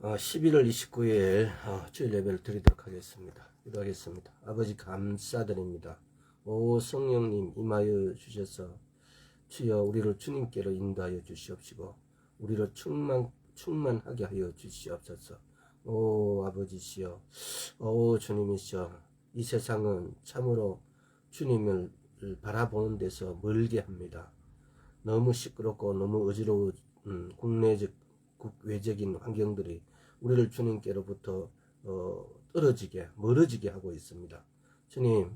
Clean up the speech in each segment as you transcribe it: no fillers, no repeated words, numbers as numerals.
11월 29일 주일 예배를 드리도록 하겠습니다. 기도하겠습니다. 아버지 감사드립니다. 오 성령님 임하여 주셔서 주여 우리를 주님께로 인도하여 주시옵시고 우리를 충만하게 하여 주시옵소서. 오 아버지시여, 오 주님이시여, 이 세상은 참으로 주님을 바라보는 데서 멀게 합니다. 너무 시끄럽고 너무 어지러운 국내적 외적인 환경들이 우리를 주님께로부터 멀어지게 하고 있습니다. 주님,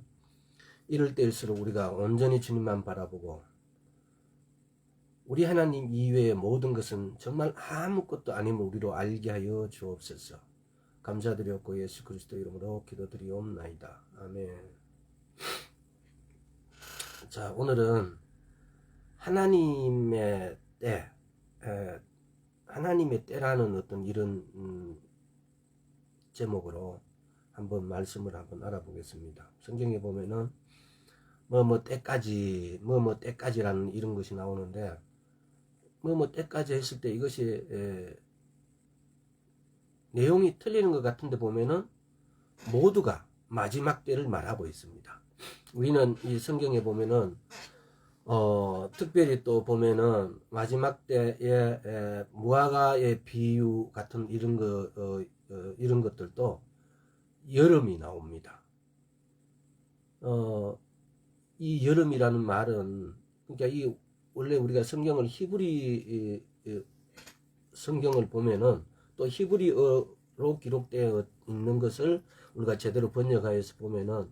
이럴 때일수록 우리가 온전히 주님만 바라보고 우리 하나님 이외의 모든 것은 정말 아무것도 아님을 우리로 알게 하여 주옵소서. 감사드렸고 예수 그리스도 이름으로 기도드리옵나이다. 아멘. 자, 오늘은 하나님의 때, 하나님의 때라는 어떤 이런 제목으로 한번 말씀을 한번 알아보겠습니다. 성경에 보면은 때까지라는 이런 것이 나오는데 때까지 했을 때 이것이 내용이 틀리는 것 같은데 보면은 모두가 마지막 때를 말하고 있습니다. 우리는 이 성경에 보면은 특별히 또 보면은 마지막 때에 무화과의 비유 같은 이런 이런 것들도 여름이 나옵니다. 이 여름이라는 말은 그러니까 원래 우리가 성경을 히브리 성경을 보면은 또 히브리어로 기록되어 있는 것을 우리가 제대로 번역하여서 보면은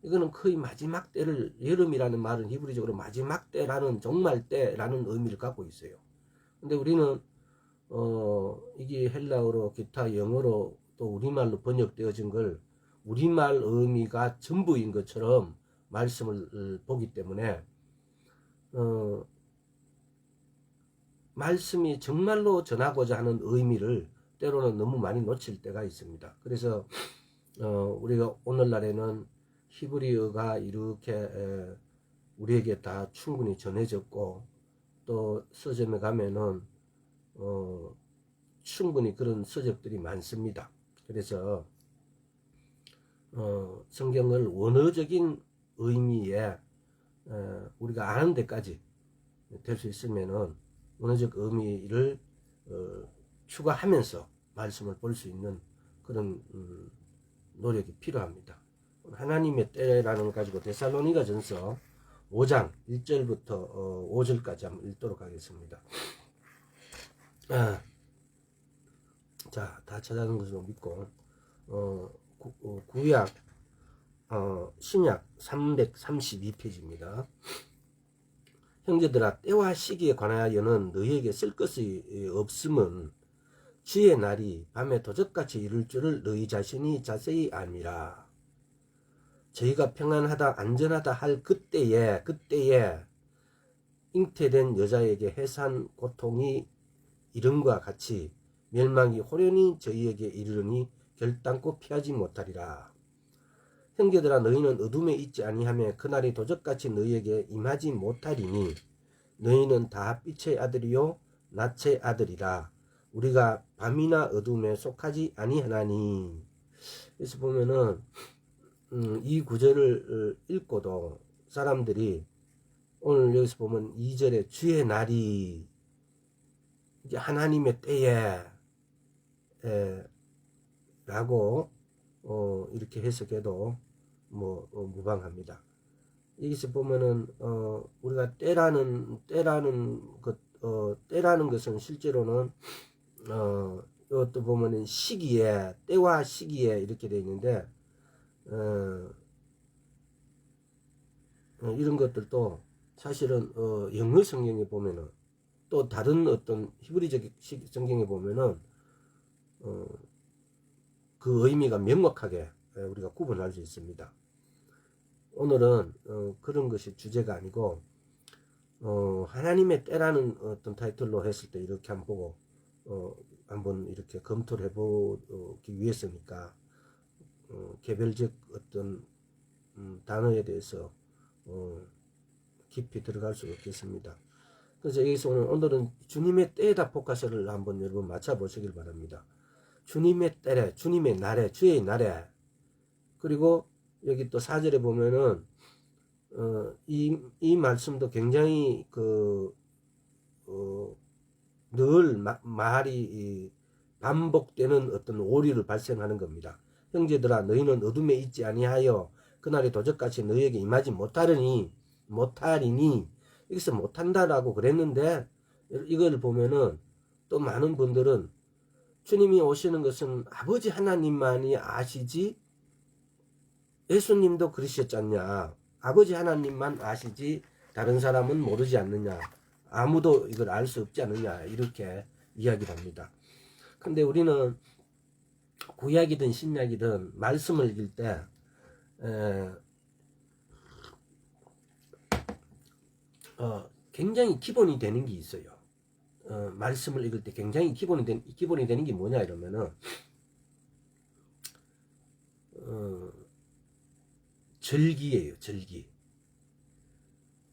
이거는 거의 마지막 때를, 여름이라는 말은 히브리적으로 마지막 때라는, 종말 때라는 의미를 갖고 있어요. 근데 우리는 이게 헬라어로 기타 영어로 또 우리말로 번역되어진 걸 우리말 의미가 전부인 것처럼 말씀을 보기 때문에 말씀이 정말로 전하고자 하는 의미를 때로는 너무 많이 놓칠 때가 있습니다. 그래서 우리가 오늘날에는 히브리어가 이렇게 우리에게 다 충분히 전해졌고 또 서점에 가면은 충분히 그런 서적들이 많습니다. 그래서 성경을 원어적인 의미에 우리가 아는 데까지 될 수 있으면은 원어적 의미를 추가하면서 말씀을 볼 수 있는 그런 노력이 필요합니다. 하나님의 때라는 걸 가지고 데살로니가 전서 5장 1절부터 5절까지 한번 읽도록 하겠습니다. 자, 다 찾아낸 것으로 믿고 구약 신약 332페이지입니다. 형제들아, 때와 시기에 관하여는 너희에게 쓸 것이 없음은 주의 날이 밤에 도적같이 이를 줄을 너희 자신이 자세히 아니라. 저희가 평안하다 안전하다 할 그때에 잉태된 여자에게 해산 고통이 이름과 같이 멸망이 호련히 저희에게 이르르니 결단코 피하지 못하리라. 형제들아, 너희는 어둠에 있지 아니하며 그날이 도적같이 너희에게 임하지 못하리니 너희는 다 빛의 아들이요 낮의 아들이라. 우리가 밤이나 어둠에 속하지 아니하나니. 그래서 보면은 이 구절을 읽고도 사람들이 오늘 여기서 보면 2절에 주의 날이 이제 하나님의 때에 라고 이렇게 해석해도 무방합니다. 여기서 보면은 우리가 때라는 것은 실제로는 이것도 보면은 시기에, 때와 시기에 이렇게 되어 있는데 이런 것들도 사실은 영어 성경에 보면은 또 다른 어떤 히브리적 성경에 보면은 그 의미가 명확하게 우리가 구분할 수 있습니다. 오늘은 그런 것이 주제가 아니고 하나님의 때라는 어떤 타이틀로 했을 때 이렇게 한번 보고 한번 이렇게 검토를 해보기 위해서니까 개별적 어떤 단어에 대해서 깊이 들어갈 수 없겠습니다. 그래서 여기서 오늘은 주님의 때에다 포커스를 한번 여러분 맞춰보시길 바랍니다. 주님의 때래, 주님의 날에, 주의 날에. 그리고 여기 또 4절에 보면은 이 말씀도 굉장히 늘 말이 반복되는 어떤 오류를 발생하는 겁니다. 형제들아, 너희는 어둠에 있지 아니하여 그날의 도적같이 너희에게 임하지 못하리니 여기서 못한다라고 그랬는데, 이걸 보면은 또 많은 분들은 주님이 오시는 것은 아버지 하나님만이 아시지 예수님도 그러셨지 않냐, 아버지 하나님만 아시지 다른 사람은 모르지 않느냐, 아무도 이걸 알 수 없지 않느냐, 이렇게 이야기를 합니다. 근데 우리는 구약이든 신약이든 말씀을 읽을 때 굉장히 기본이 되는 게 있어요. 말씀을 읽을 때 굉장히 기본이 되는 게 뭐냐 이러면은 절기예요. 절기.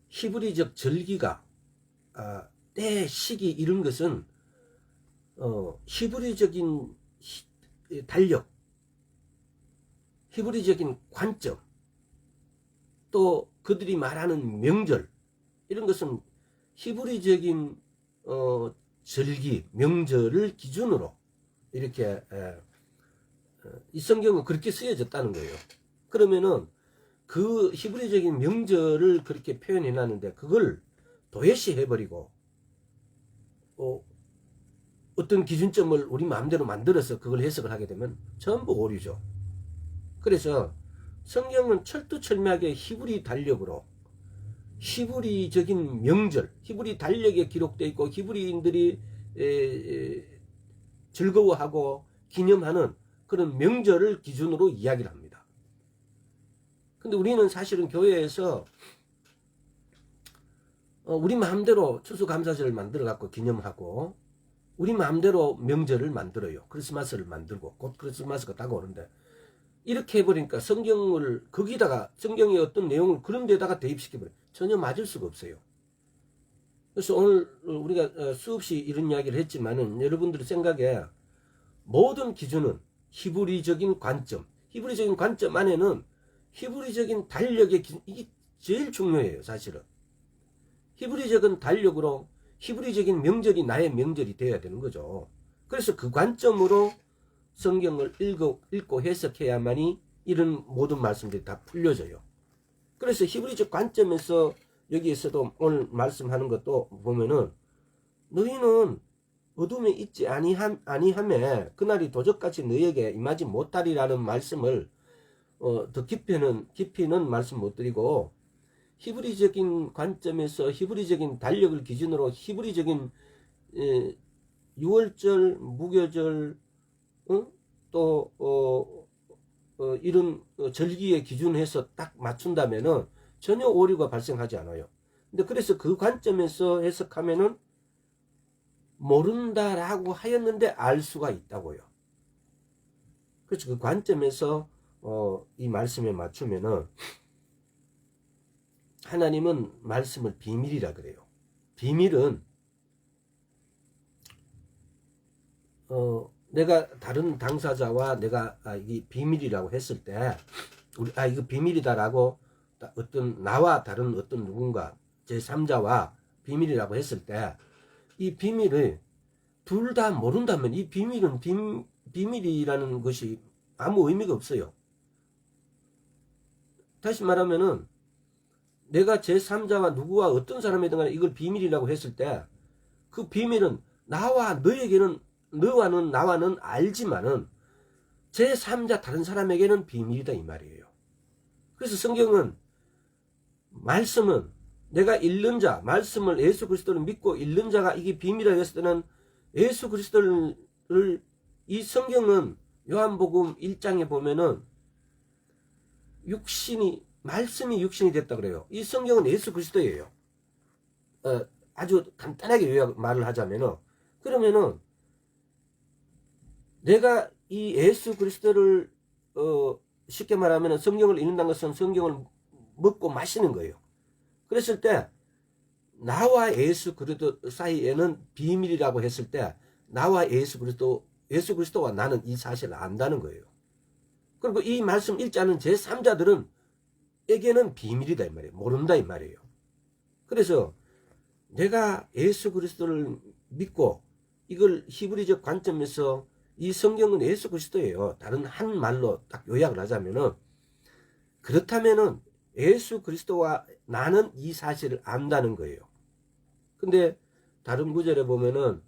히브리적 절기가 때, 시기 이런 것은 히브리적인 달력, 히브리적인 관점, 또 그들이 말하는 명절, 이런 것은 히브리적인 절기, 명절을 기준으로 이렇게 이 성경은 그렇게 쓰여졌다는 거예요. 그러면은 그 히브리적인 명절을 그렇게 표현해 놨는데 그걸 도외시 해버리고 어떤 기준점을 우리 마음대로 만들어서 그걸 해석을 하게 되면 전부 오류죠. 그래서 성경은 철두철미하게 히브리 달력으로 히브리적인 명절, 히브리 달력에 기록되어 있고 히브리인들이 즐거워하고 기념하는 그런 명절을 기준으로 이야기를 합니다. 근데 우리는 사실은 교회에서 우리 마음대로 추수감사절을 만들어 갖고 기념하고 우리 마음대로 명절을 만들어요. 크리스마스를 만들고 곧 크리스마스가 다가오는데, 이렇게 해버리니까 성경을 거기다가 성경의 어떤 내용을 그런 데다가 대입시켜버려요. 전혀 맞을 수가 없어요. 그래서 오늘 우리가 수없이 이런 이야기를 했지만은 여러분들의 생각에 모든 기준은 히브리적인 관점, 히브리적인 관점 안에는 히브리적인 달력의 기준, 이게 제일 중요해요. 사실은 히브리적인 달력으로 히브리적인 명절이 나의 명절이 되어야 되는 거죠. 그래서 그 관점으로 성경을 읽고 해석해야만이 이런 모든 말씀들이 다 풀려져요. 그래서 히브리적 관점에서 여기에서도 오늘 말씀하는 것도 보면은 너희는 어둠에 있지 아니하매 그날이 도적같이 너희에게 임하지 못하리라는 말씀을 더 깊이는 말씀 못 드리고, 히브리적인 관점에서 히브리적인 달력을 기준으로 히브리적인 유월절, 무교절, 또 이런 절기에 기준해서 딱 맞춘다면은 전혀 오류가 발생하지 않아요. 근데 그래서 그 관점에서 해석하면은 모른다라고 하였는데 알 수가 있다고요. 그래서 그 관점에서 이 말씀에 맞추면은 하나님은 말씀을 비밀이라 그래요. 비밀은 내가 다른 당사자와 내가 이게 비밀이라고 했을 때 이거 비밀이다라고 어떤 나와 다른 어떤 누군가 제3자와 비밀이라고 했을 때 이 비밀을 둘 다 모른다면 이 비밀은 비밀이라는 것이 아무 의미가 없어요. 다시 말하면은 내가 제3자와 누구와 어떤 사람이든 간에 이걸 비밀이라고 했을 때 그 비밀은 너와는 나와는 알지만은 제3자 다른 사람에게는 비밀이다 이 말이에요. 그래서 성경은 말씀은 내가 읽는 자, 말씀을 예수 그리스도를 믿고 읽는 자가 이게 비밀이라고 했을 때는 예수 그리스도를 이 성경은 요한복음 1장에 보면은 말씀이 육신이 됐다 그래요. 이 성경은 예수 그리스도예요. 아주 간단하게 말을 하자면은, 그러면은 내가 이 예수 그리스도를 쉽게 말하면 성경을 읽는다는 것은 성경을 먹고 마시는 거예요. 그랬을 때 나와 예수 그리스도 사이에는 비밀이라고 했을 때 나와 예수 그리스도 예수 그리스도와 나는 이 사실을 안다는 거예요. 그리고 이 말씀 읽지 않은 제3자들은 에게는 비밀이다 이 말이에요. 모른다 이 말이에요. 그래서 내가 예수 그리스도를 믿고 이걸 히브리적 관점에서 이 성경은 예수 그리스도예요. 다른 한 말로 딱 요약을 하자면은, 그렇다면은 예수 그리스도와 나는 이 사실을 안다는 거예요. 근데 다른 구절에 보면은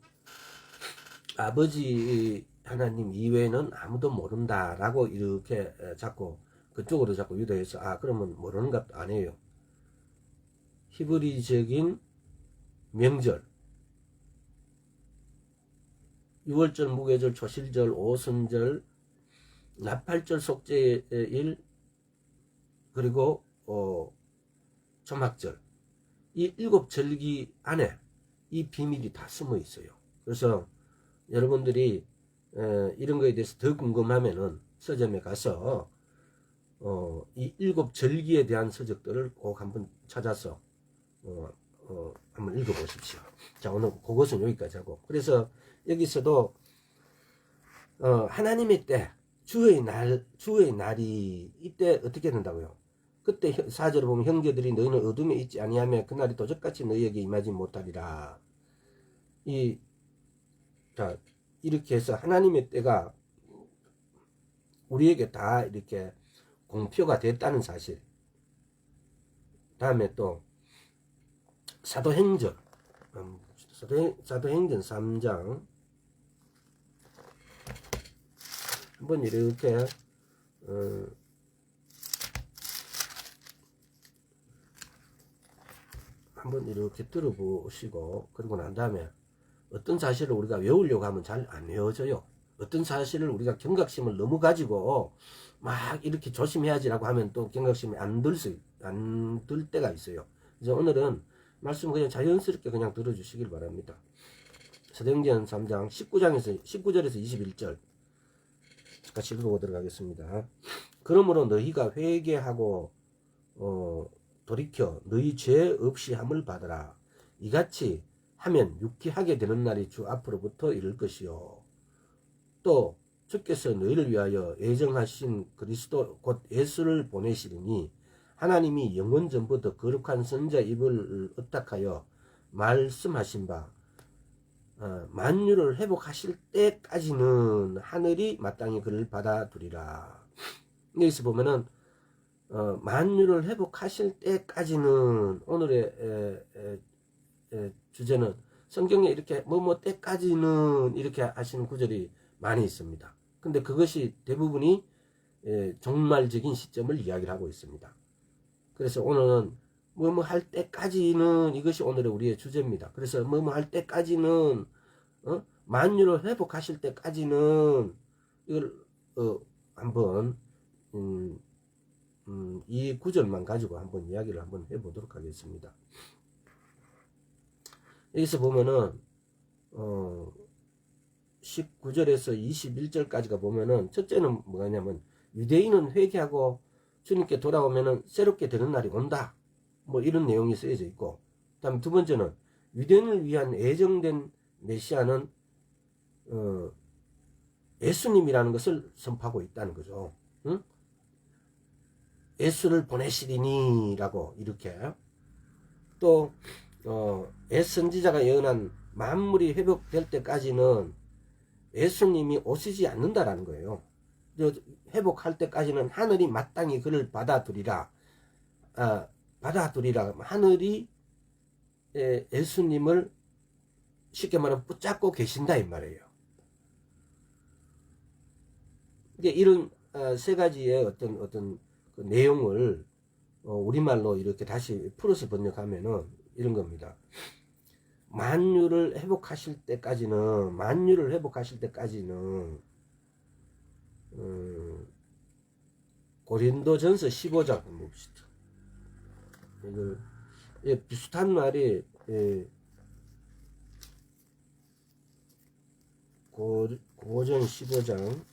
아버지 하나님 이외에는 아무도 모른다라고 이렇게 자꾸 그쪽으로 자꾸 유도해서 그러면 모르는 것도 아니에요. 히브리적인 명절, 유월절, 무교절, 초실절, 오순절, 나팔절, 속죄일, 그리고 초막절, 이 7절기 안에 이 비밀이 다 숨어 있어요. 그래서 여러분들이 이런 거에 대해서 더 궁금하면은 서점에 가서 이 7절기에 대한 서적들을 꼭 한번 찾아서 한번 읽어보십시오. 자, 오늘 그것은 여기까지 하고, 그래서 여기서도 하나님의 때, 주의 날이 이때 어떻게 된다고요? 그때 4절에 보면 형제들이 너희는 어둠에 있지 아니하며 그날이 도적같이 너희에게 임하지 못하리라. 자, 이렇게 해서 하나님의 때가 우리에게 다 이렇게 공표가 됐다는 사실. 다음에 또 사도행전 3장 한번 이렇게 한번 이렇게 들어보시고, 그리고 난 다음에 어떤 사실을 우리가 외우려고 하면 잘 안 외워져요. 어떤 사실을 우리가 경각심을 너무 가지고 막 이렇게 조심해야지라고 하면 또 경각심이 안 들 때가 있어요. 그래서 오늘은 말씀을 그냥 자연스럽게 그냥 들어주시길 바랍니다. 사도행전 3장 19절에서 21절 같이 읽어보도록 하겠습니다. 그러므로 너희가 회개하고 돌이켜 너희 죄 없이 함을 받으라. 이같이 하면 유쾌하게 되는 날이 주 앞으로부터 이를 것이요. 또 주께서 너희를 위하여 예정하신 그리스도 곧 예수를 보내시리니 하나님이 영원 전부터 거룩한 선자 입을 의탁하여 말씀하신 바 만유를 회복하실 때까지는 하늘이 마땅히 그를 받아두리라. 여기서 보면은 만유를 회복하실 때까지는, 오늘의 주제는 성경에 이렇게 뭐뭐 때까지는 이렇게 하시는 구절이 많이 있습니다. 근데 그것이 대부분이 종말적인 시점을 이야기를 하고 있습니다. 그래서 오늘은 뭐뭐 할 때까지는, 이것이 오늘의 우리의 주제입니다. 그래서 뭐뭐 할 때까지는, 만유를 회복하실 때까지는, 이걸 한번 이 구절만 가지고 한번 이야기를 한번 해보도록 하겠습니다. 여기서 보면은 19절에서 21절까지가 보면은, 첫째는 뭐냐면 유대인은 회개하고 주님께 돌아오면은 새롭게 되는 날이 온다, 뭐 이런 내용이 쓰여져 있고, 다음 두 번째는 유대인을 위한 예정된 메시아는 예수님이라는 것을 선포하고 있다는 거죠. 응? 예수를 보내시리니라고, 이렇게. 또 예선지자가 예언한 만물이 회복될 때까지는 예수님이 오시지 않는다라는 거예요. 회복할 때까지는 하늘이 마땅히 그를 받아두리라. 받아두리라. 하늘이 예수님을 쉽게 말하면 붙잡고 계신다 이 말이에요. 이런 세 가지의 어떤 그 내용을 우리말로 이렇게 다시 풀어서 번역하면은 이런 겁니다. 만유를 회복하실 때까지는 고린도전서 15장 한번 봅시다. 이걸 비슷한 말이 고전 15장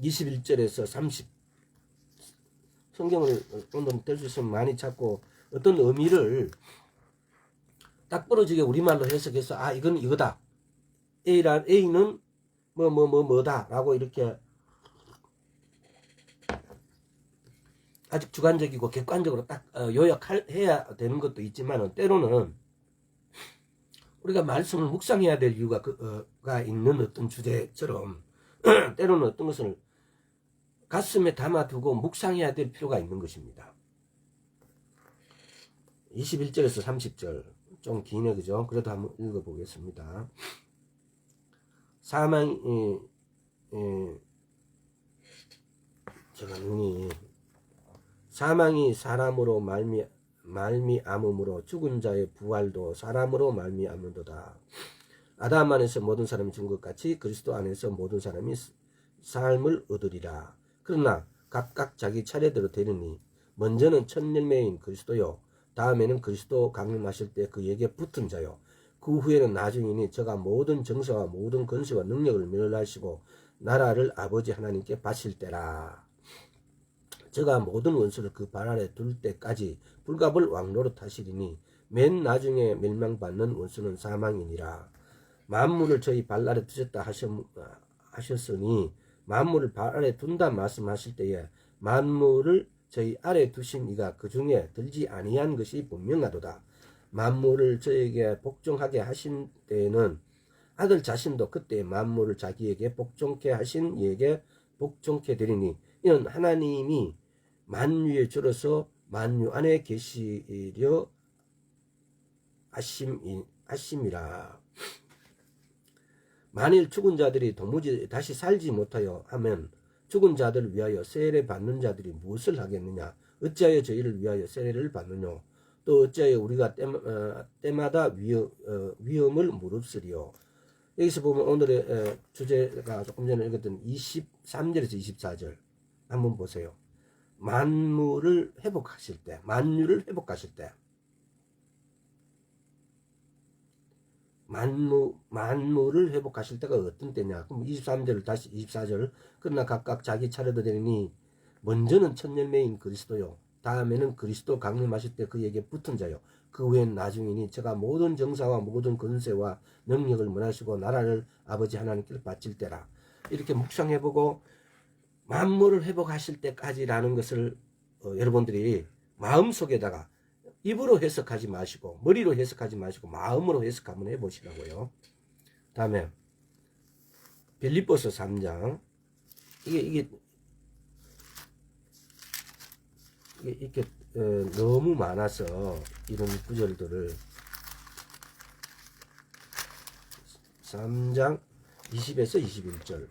21절에서 30, 성경을 오늘 뗄 수 있으면 많이 찾고 어떤 의미를 딱 부러지게 우리말로 해석해서 이건 이거다, A는 뭐다라고 이렇게 아직 주관적이고 객관적으로 딱 요약해야 되는 것도 있지만 때로는 우리가 말씀을 묵상해야 될 이유가 가 있는 어떤 주제처럼 때로는 어떤 것을 가슴에 담아두고 묵상해야 될 필요가 있는 것입니다. 21절에서 30절 좀 기네, 그죠? 그래도 한번 읽어보겠습니다. 사망이 사람으로 말미암음으로 죽은 자의 부활도 사람으로 말미암는도다. 아담 안에서 모든 사람이 죽은 것 같이 그리스도 안에서 모든 사람이 삶을 얻으리라. 그러나 각각 자기 차례대로 되느니 먼저는 첫 열매인 그리스도요, 다음에는 그리스도 강림하실 때 그에게 붙은 자요, 그 후에는 나중이니 저가 모든 정사와 모든 권세와 능력을 멸하시고 나라를 아버지 하나님께 바칠 때라. 저가 모든 원수를 그 발 아래 둘 때까지 불갑을 왕노릇 하시리니 맨 나중에 멸망받는 원수는 사망이니라. 만물을 저희 발 아래 두셨다 하셨으니 만물을 발 아래 둔다 말씀하실 때에 만물을 저희 아래 두신 이가 그 중에 들지 아니한 것이 분명하도다. 만물을 저에게 복종하게 하신 때에는 아들 자신도 그때 만물을 자기에게 복종케 하신 이에게 복종케 되리니 이는 하나님이 만유의 주로서 만유 안에 계시려 하심이라. 만일 죽은 자들이 도무지 다시 살지 못하여 하면 죽은 자들을 위하여 세례 받는 자들이 무엇을 하겠느냐? 어찌하여 저희를 위하여 세례를 받느냐? 또 어찌하여 우리가 때마다 위험을 무릅쓰리요? 여기서 보면 오늘의 주제가 조금 전에 읽었던 23절에서 24절 한번 보세요. 만물을 회복하실 때, 만유를 회복하실 때, 만물을 회복하실 때가 어떤 때냐? 그럼 23절을 다시 24절. 그러나 각각 자기 차례도 되니 먼저는 첫 열매인 그리스도요, 다음에는 그리스도 강림하실 때 그에게 붙은 자요, 그 후엔 나중이니 저가 모든 정사와 모든 권세와 능력을 원하시고 나라를 아버지 하나님께 바칠 때라. 이렇게 묵상해보고 만물을 회복하실 때까지라는 것을 여러분들이 마음속에다가 입으로 해석하지 마시고 머리로 해석하지 마시고 마음으로 해석 한번 해보시라고요. 다음에 빌립보서 3장 이게 이렇게 너무 많아서 이런 구절들을 3장 20에서 21절.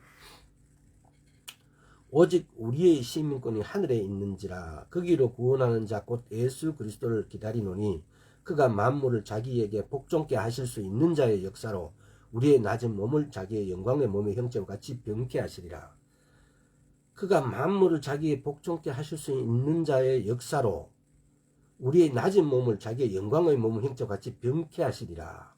오직 우리의 시민권이 하늘에 있는지라 거기로 구원하는 자 곧 예수 그리스도를 기다리노니 그가 만물을 자기에게 복종케 하실 수 있는 자의 역사로 우리의 낮은 몸을 자기의 영광의 몸의 형체와 같이 병케 하시리라. 그가 만물을 자기의 복종케 하실 수 있는 자의 역사로 우리의 낮은 몸을 자기의 영광의 몸의 형체와 같이 병케 하시리라.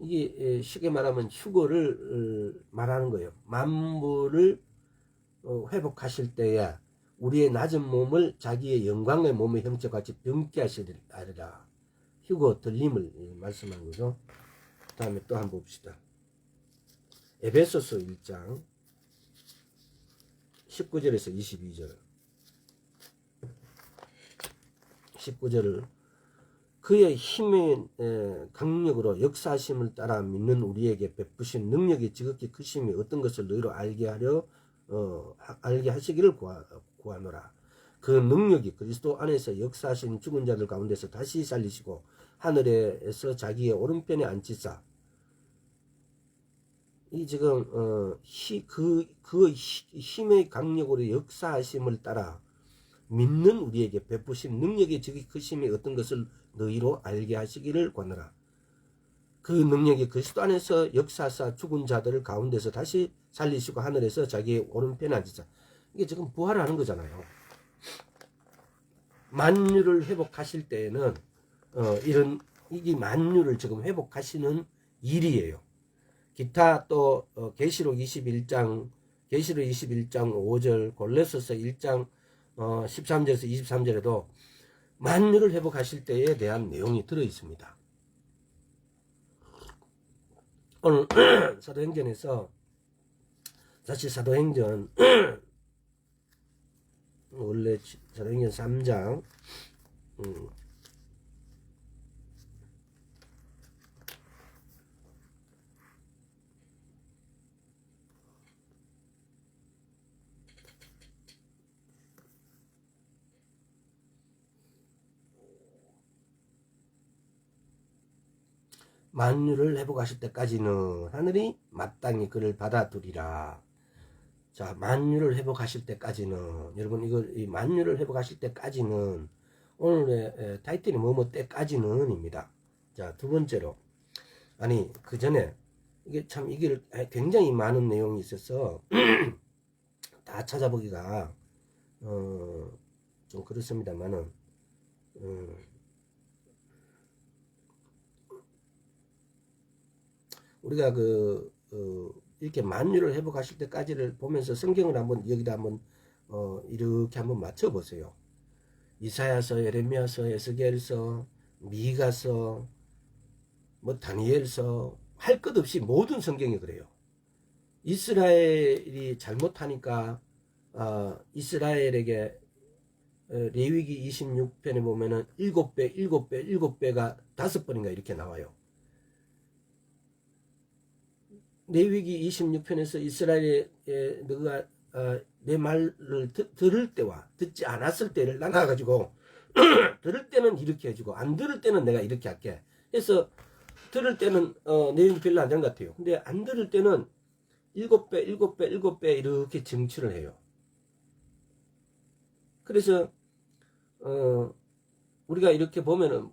이게 쉽게 말하면 휴거를 말하는 거예요. 만물을 회복하실 때에 우리의 낮은 몸을 자기의 영광의 몸의 형체와 같이 병케 하시리라. 휴거 들림을 말씀한 거죠. 다음에 또 한번 봅시다. 에베소서 1장 19절에서 22절. 19절을 그의 힘의 강력으로 역사하심을 따라 믿는 우리에게 베푸신 능력이 지극히 크심이 어떤 것을 너희로 알게 하시기를 구하노라. 그 능력이 그리스도 안에서 역사하신 죽은 자들 가운데서 다시 살리시고 하늘에서 자기의 오른편에 앉히사. 이 지금 그 힘의 강력으로 역사하심을 따라 믿는 우리에게 베푸신 능력의 지극히 크심이 어떤 것을 너희로 알게 하시기를 권하라. 그 능력이 그리스도 안에서 역사하사 죽은 자들을 가운데서 다시 살리시고 하늘에서 자기의 오른편에 앉으사. 이게 지금 부활하는 거잖아요. 만유를 회복하실 때에는 이게 만유를 지금 회복하시는 일이에요. 기타 또 계시록 21장 5절, 골로새서 1장 13절에서 23절에도 만유를 회복하실 때에 대한 내용이 들어 있습니다. 오늘 사도행전에서 사실 사도행전 원래 사도행전 3장 만유를 회복하실 때까지는 하늘이 마땅히 그를 받아두리라. 자, 만유를 회복하실 때까지는, 여러분 이걸 이 만유를 회복하실 때까지는 오늘의 타이틀이 뭐뭐 때까지는입니다. 자, 두 번째로, 아니 그 전에 이게 참 이게 굉장히 많은 내용이 있어서 다 찾아보기가 좀 그렇습니다만은 우리가 이렇게 만유를 회복하실 때까지를 보면서 성경을 한번 여기다 한번 이렇게 한번 맞춰 보세요. 이사야서, 예레미야서, 에스겔서, 미가서, 뭐 다니엘서 할 것 없이 모든 성경이 그래요. 이스라엘이 잘못하니까 이스라엘에게 레위기 26편에 보면은 7배, 7배, 7배가 5번인가 이렇게 나와요. 레위기 26편에서 이스라엘에 너가 내 말을 들을 때와 듣지 않았을 때를 나눠가지고 들을 때는 이렇게 해주고 안 들을 때는 내가 이렇게 할게. 그래서 들을 때는 내용이 별로 안 되는 것 같아요. 근데 안 들을 때는 7배, 7배, 7배 이렇게 증치를 해요. 그래서 우리가 이렇게 보면은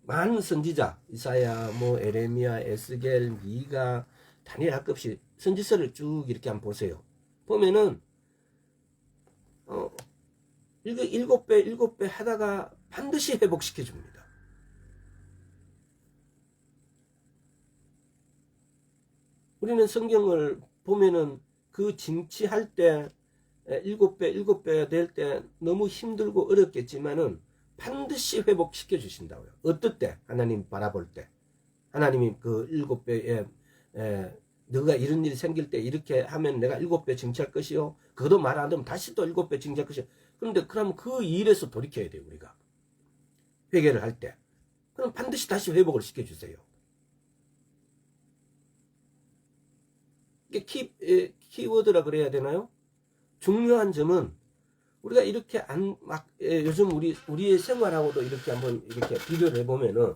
많은 선지자 이사야, 뭐 에레미야, 에스겔, 미가, 다니엘 할 것 없이 선지서를 쭉 이렇게 한번 보세요. 보면은 7배, 7배 하다가 반드시 회복시켜 줍니다. 우리는 성경을 보면은 그 징치할 때 7배, 7배가 될 때 너무 힘들고 어렵겠지만은 반드시 회복시켜 주신다고요. 어떨 때? 하나님 바라볼 때. 하나님이 그 7배에 너가 이런 일이 생길 때 이렇게 하면 내가 7배 징치할 것이요. 그것도 말 안 되면 다시 또 7배 징치할 것이요. 그런데 그럼 그 일에서 돌이켜야 돼요. 우리가. 회개를 할 때. 그럼 반드시 다시 회복을 시켜주세요. 이게 키워드라 그래야 되나요? 중요한 점은 우리가 이렇게 요즘 우리의 생활하고도 이렇게 한번 이렇게 비교를 해보면은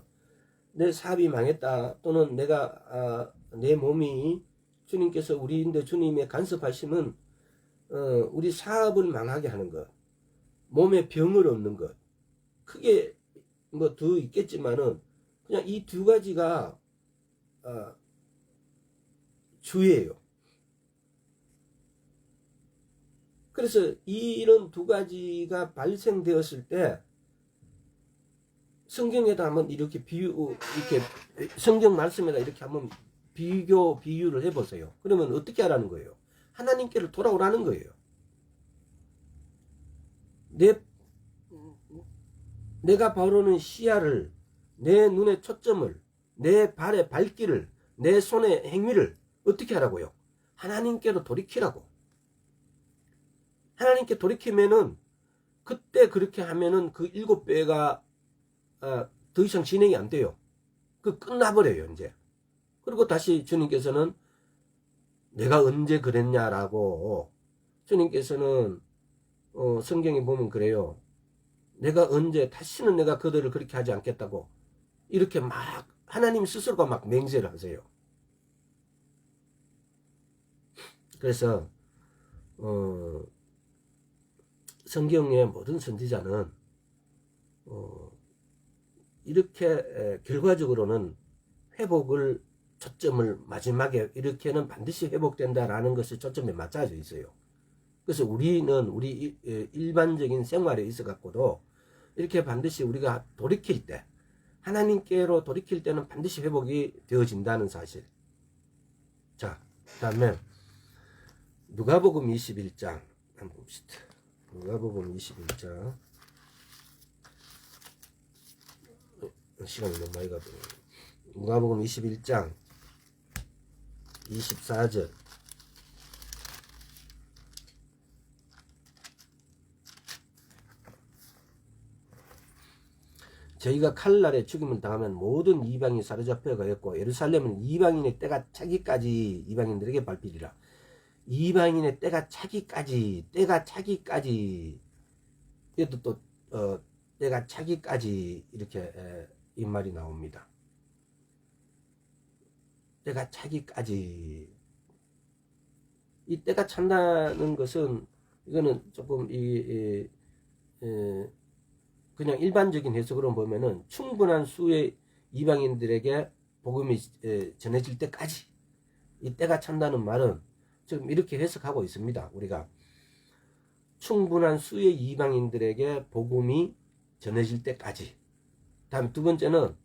내 사업이 망했다 또는 내가 내 몸이 주님께서 우리인데 주님의 간섭하심은 우리 사업을 망하게 하는 것, 몸에 병을 얻는 것, 크게 뭐 더 있겠지만은 그냥 이 두 가지가 주예요. 그래서 이런 두 가지가 발생되었을 때 성경에다 한번 이렇게 이렇게 성경 말씀에다 이렇게 한번 비유를 해보세요. 그러면 어떻게 하라는 거예요? 하나님께로 돌아오라는 거예요. 내가 바라는 시야를, 내 눈의 초점을, 내 발의 발길을, 내 손의 행위를 어떻게 하라고요? 하나님께로 돌이키라고. 하나님께 돌이키면은 그때 그렇게 하면은 그 7배가 더 이상 진행이 안 돼요. 그 끝나버려요 이제. 그리고 다시 주님께서는 내가 언제 그랬냐라고 주님께서는 성경에 보면 그래요. 내가 언제 다시는 내가 그들을 그렇게 하지 않겠다고 이렇게 막 하나님 스스로가 막 맹세를 하세요. 그래서 성경의 모든 선지자는 이렇게 결과적으로는 회복을 초점을 마지막에 이렇게는 반드시 회복된다라는 것이 초점에 맞춰져 있어요. 그래서 우리는 우리 일반적인 생활에 있어 갖고도 이렇게 반드시 우리가 돌이킬 때 하나님께로 돌이킬 때는 반드시 회복이 되어진다는 사실. 자, 그 다음에 누가복음 21장 한번 봅시다. 누가복음 21장 시간이 너무 많이 가고. 누가복음 21장 24절. 저희가 칼날에 죽임을 당하면 모든 이방인이 사로잡혀 가였고 예루살렘은 이방인의 때가 차기까지 이방인들에게 밟히리라. 이방인의 때가 차기까지 이것도 또 때가 차기까지 이렇게 이 말이 나옵니다. 때가 차기까지. 이 때가 찬다는 것은 이거는 조금 그냥 일반적인 해석으로 보면은 충분한 수의 이방인들에게 복음이 전해질 때까지, 이 때가 찬다는 말은 지금 이렇게 해석하고 있습니다. 우리가 충분한 수의 이방인들에게 복음이 전해질 때까지. 다음 두 번째는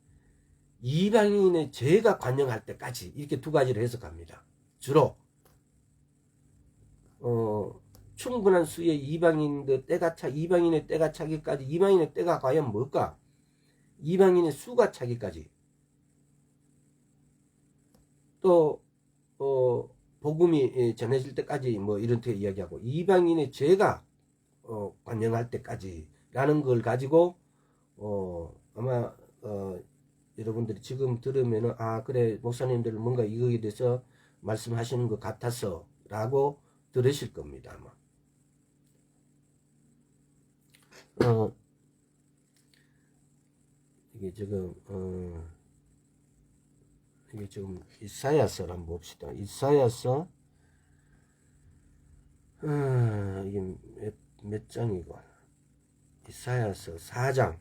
이방인의 죄가 관영할 때까지. 이렇게 두 가지를 해석합니다. 주로 충분한 수의 이방인의 때가 차기까지. 이방인의 때가 과연 뭘까? 이방인의 수가 차기까지. 또 복음이 전해질 때까지 뭐 이렇게 이야기하고, 이방인의 죄가 관영할 때까지 라는 걸 가지고 아마 여러분들이 지금 들으면은 아 그래 목사님들 뭔가 이거에 대해서 말씀하시는 것 같아서 라고 들으실 겁니다. 아마. 이게 지금 이사야서를 한번 봅시다. 이사야서 이게 몇 장이고, 이사야서 4장.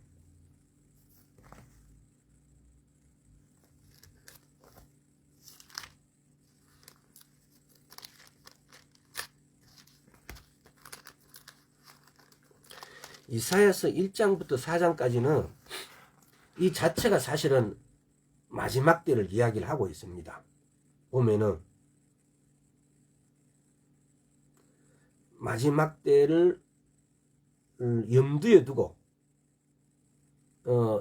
이사야서 1장부터 4장까지는 이 자체가 사실은 마지막 때를 이야기를 하고 있습니다. 보면은 마지막 때를 염두에 두고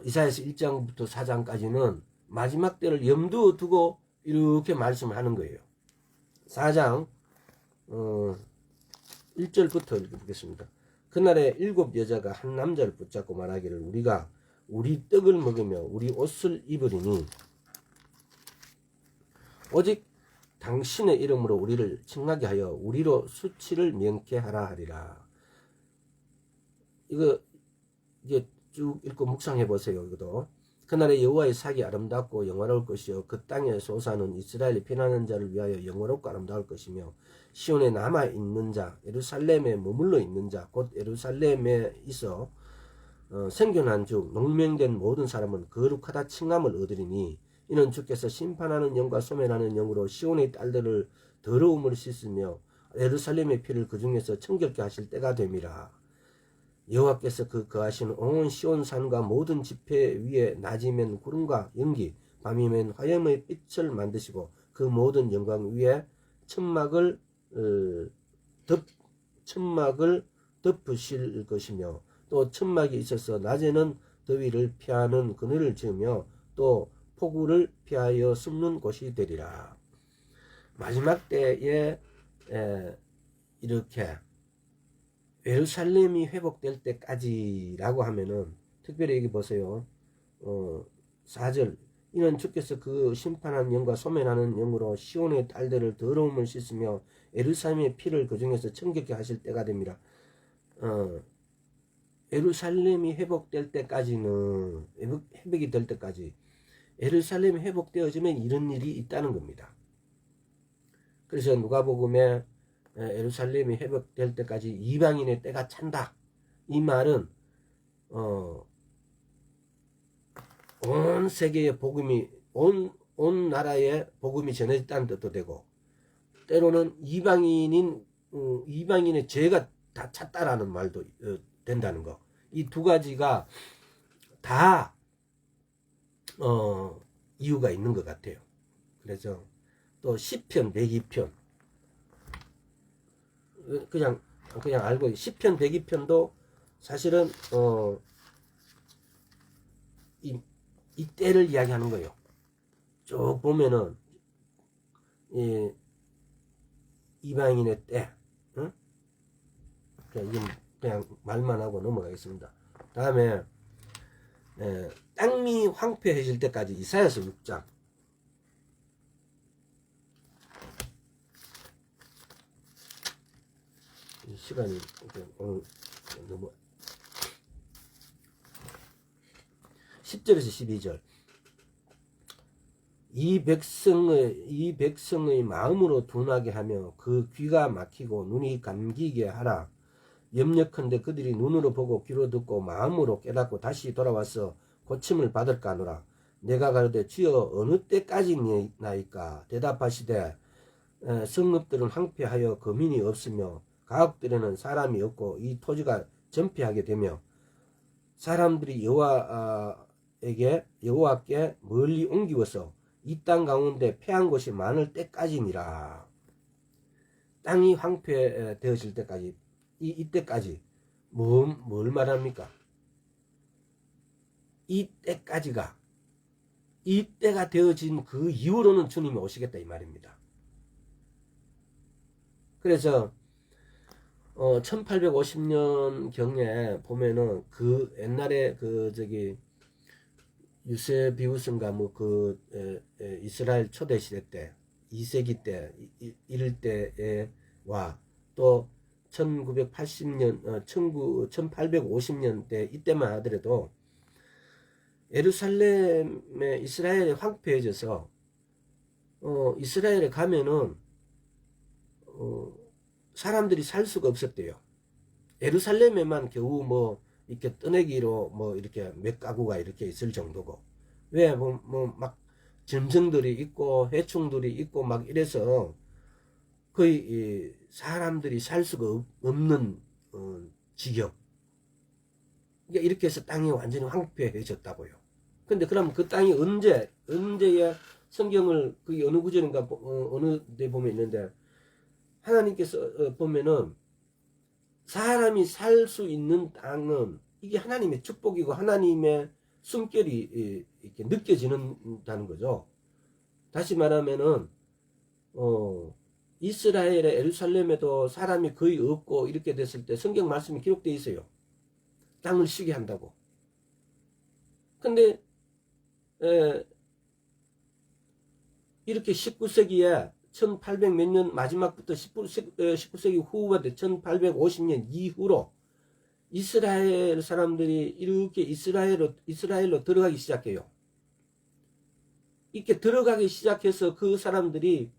이사야서 1장부터 4장까지는 마지막 때를 염두에 두고 이렇게 말씀을 하는 거예요. 4장 1절부터 읽어보겠습니다. 그날에 7 여자가 한 남자를 붙잡고 말하기를 우리가 우리 떡을 먹으며 우리 옷을 입으리니 오직 당신의 이름으로 우리를 칭하게 하여 우리로 수치를 면케 하라 하리라. 이게 쭉 읽고 묵상해 보세요. 이것도. 그날에 여호와의 sak이 아름답고 영화로울 것이요 그 땅에 솟아는 이스라엘이 피난하는 자를 위하여 영화롭고 아름다울 것이며 시온에 남아 있는 자, 예루살렘에 머물러 있는 자, 곧 예루살렘에 있어 생존한 중 농명된 모든 사람은 거룩하다 칭함을 얻으리니 이는 주께서 심판하는 영과 소멸하는 영으로 시온의 딸들을 더러움을 씻으며 예루살렘의 피를 그 중에서 청결케 하실 때가 됨이라. 여호와께서 그 거하시는 온 시온 산과 모든 지폐 위에 낮이면 구름과 연기, 밤이면 화염의 빛을 만드시고 그 모든 영광 위에 천막을 덮으실 것이며 또 천막이 있어서 낮에는 더위를 피하는 그늘을 지으며 또 폭우를 피하여 숨는 곳이 되리라. 마지막 때에 이렇게 예루살렘이 회복될 때까지라고 하면은 특별히 여기 보세요. 4절 이는 주께서 그 심판한 영과 소멸하는 영으로 시온의 딸들을 더러움을 씻으며 예루살렘의 피를 그 중에서 청결케 하실 때가 됩니다. 예루살렘이 회복될 때까지는 회복이 될 때까지 예루살렘이 회복되어지면 이런 일이 있다는 겁니다. 그래서 누가복음에 예루살렘이 회복될 때까지 이방인의 때가 찬다. 이 말은 온 세계의 복음이 온 나라에 복음이 전해졌다는 뜻도 되고 때로는 이방인의 죄가 다 찼다라는 말도 된다는 거. 이 두 가지가 다 이유가 있는 것 같아요. 그래서 또 시편 102편 그냥 알고 시편 102편도 사실은 이 이 때를 이야기하는 거예요. 쭉 보면은 이방인의 때. 응? 그냥 말만 하고 넘어가겠습니다. 다음에 땅이 황폐해질 때까지 이사야서 6장. 시간이 오늘 너무 10절에서 12절. 이 백성의 마음으로 둔하게 하며 그 귀가 막히고 눈이 감기게 하라. 염려컨대 그들이 눈으로 보고 귀로 듣고 마음으로 깨닫고 다시 돌아와서 고침을 받을까 하노라. 내가 가로되 주여 어느 때까지나이까. 대답하시되 성읍들은 황폐하여 거민이 없으며 가옥들에는 사람이 없고 이 토지가 전폐하게 되며 사람들이 여호와께 멀리 옮기워서 이 땅 가운데 패한 곳이 많을 때까지니라. 땅이 황폐되어질 때까지, 이때까지 뭘 말합니까? 이때까지가, 이때가 되어진 그 이후로는 주님이 오시겠다 이 말입니다. 그래서 1850년 경에 보면은 그 옛날에 유세비우스인가 이스라엘 초대 시대 때 2세기 때 이럴 때와 또 1980년 1850년대 이때만 하더라도 예루살렘에 이스라엘이 황폐해져서 이스라엘에 가면은 사람들이 살 수가 없었대요. 예루살렘에만 겨우 이렇게 떠내기로 이렇게 몇 가구가 이렇게 있을 정도고, 왜 막 점성들이 있고 해충들이 있고 막 이래서 거의 사람들이 살 수가 없는 지경. 그러니까 이렇게 해서 땅이 완전히 황폐해졌다고요. 근데 그럼 그 땅이 언제야 성경을 그 어느 구절인가 어느 데 보면 있는데 하나님께서 보면은 사람이 살 수 있는 땅은 이게 하나님의 축복이고 하나님의 숨결이 이렇게 느껴지는다는 거죠. 다시 말하면은 이스라엘의 예루살렘에도 사람이 거의 없고 이렇게 됐을 때 성경 말씀이 기록되어 있어요. 땅을 쉬게 한다고. 근데 이렇게 19세기에 1800 몇 년 마지막부터 19세기 후가 돼 1850년 이후로 이스라엘 사람들이 이렇게 이스라엘로 들어가기 시작해요. 이렇게 들어가기 시작해서 그 사람들이